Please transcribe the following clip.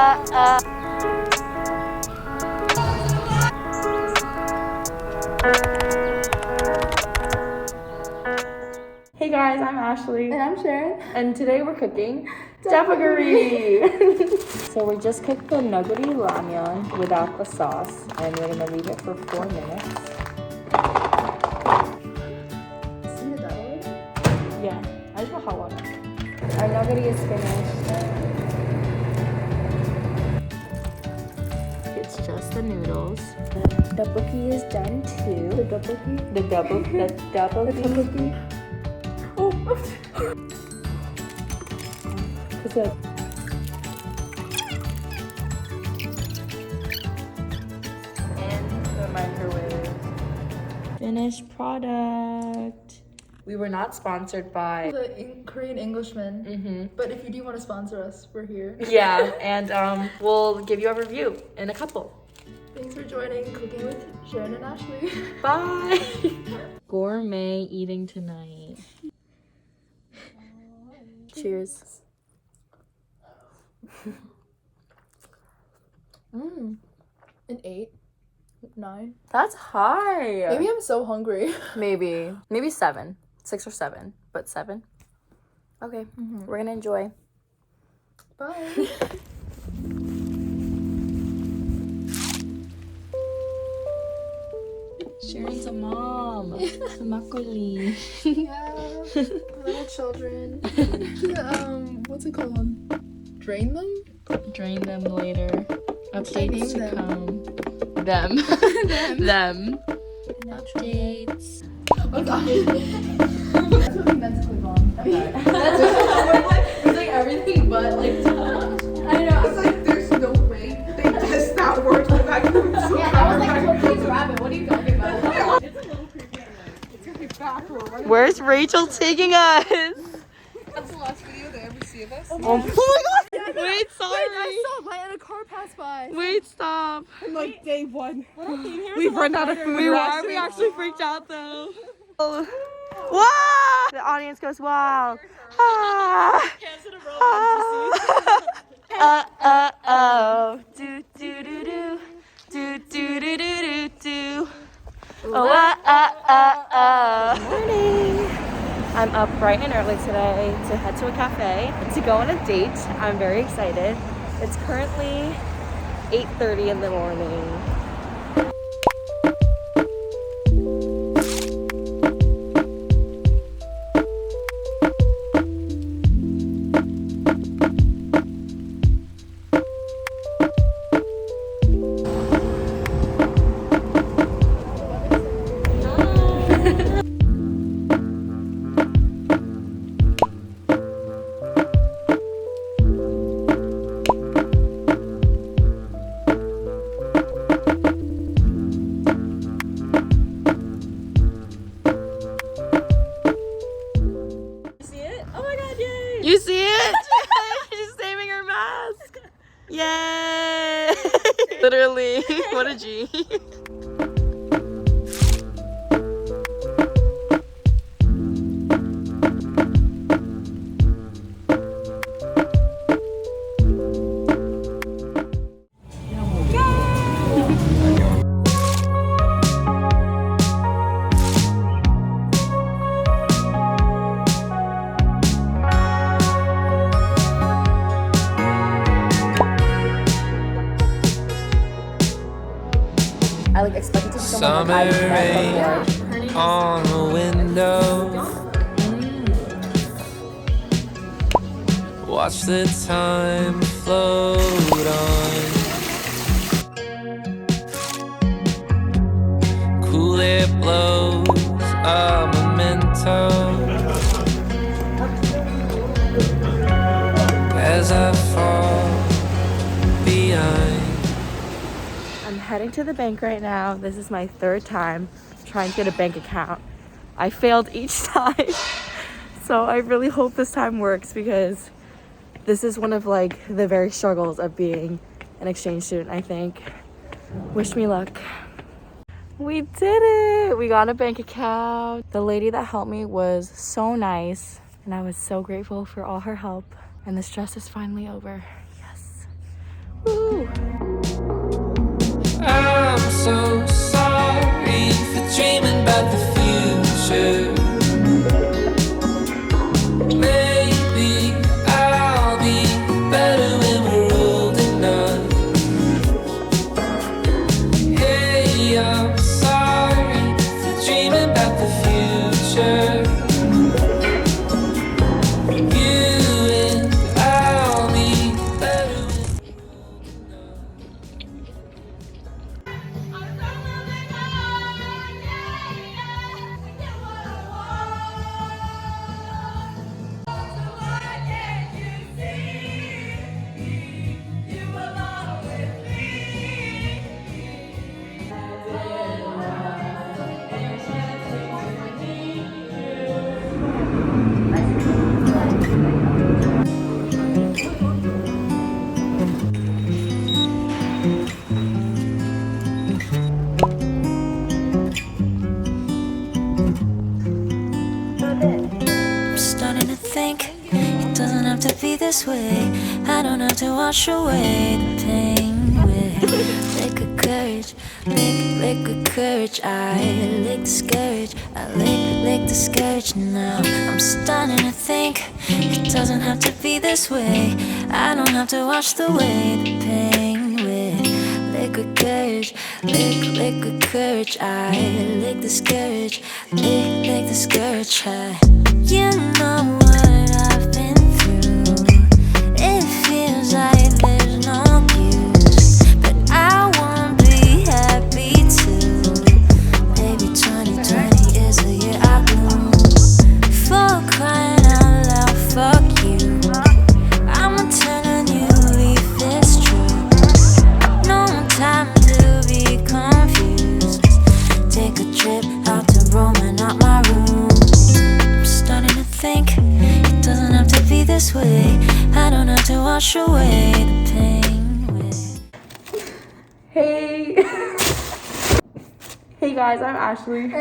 Hey guys, I'm Ashley. And I'm Sharon. And today we're cooking Japagari. So we just cooked the nuggety ramyun without the sauce, and we're gonna leave it for 4 minutes. See the already? Yeah, I just put hot water. Our nuggety is finished. It's just the noodles. The bookie is done too. The bookie. The double. Oh. What's that? In the microwave. Finished product. We were not sponsored by The Korean Englishman. But if you do want to sponsor us, we're here. Yeah, and we'll give you a review in a couple. Thanks for joining Cooking with Sharon and Ashley. Bye. Gourmet eating tonight. Cheers. An 8, 9. That's high. Maybe I'm so hungry. Maybe 7, 6 or 7, but 7. Okay, we're gonna enjoy. Bye. Sharon's a mom. Makgeolli. Yeah, little children. What's it called? Drain them? Drain them later. Name Updates to them. come. Them. Them. Updates. Oh god. That's what we meant to click on. It's like everything but like I know. it's like there's no way they test that word with that so Yeah, I was like, please rabbit. What are you talking about? it's a little creepy anyway. It's gonna be backward. Where's Rachel taking us? That's the last video they ever see of us. Oh my god! Wait, sorry. I saw a light and a car pass by. Wait, stop. And like day 1. We've run out of food. We actually freaked out though. Wow! The audience goes wow. Ah. Oh. Do do do do. Do do do do do do. Oh. Morning. I'm up bright and early today to head to a cafe to go on a date. I'm very excited. It's currently 8:30 in the morning. You see it? She's saving her mask. Yay! Literally, what a G. I like expected to be someone Summer like rain on the window. Watch the time float on. Cool air blows a memento as I fall behind. I'm heading to the bank right now. This is my 3rd time trying to get a bank account. I failed each time. So I really hope this time works because this is one of like the very struggles of being an exchange student, I think. Wish me luck. We did it! We got a bank account. The lady that helped me was so nice and I was so grateful for all her help. And the stress is finally over. Yes. Woo! I'm so sorry for dreaming about the future. Maybe I'll be better when we're old enough. Hey, I'm sorry for dreaming about the future. You and I'll be better when I'm starting to think it doesn't have to be this way. I don't have to wash away the pain with liquid courage, liquid courage. I lick discourage, I lick discourage. Now I'm starting to think it doesn't have to be this way. I don't have to wash away the pain with liquid courage, liquid courage. I lick discourage, lick discourage. You know what I've been through. It feels like there's no use, but I won't be happy too. Maybe 2020 is the year I bloom. For crying out loud, fuck you. I'ma turn a new leaf, it's true. No time to be confused. Take a trip out to Rome and out my room. I'm starting to think it doesn't have to be this way. I don't have to wash away the pain with. Hey! Hey guys, I'm Ashley.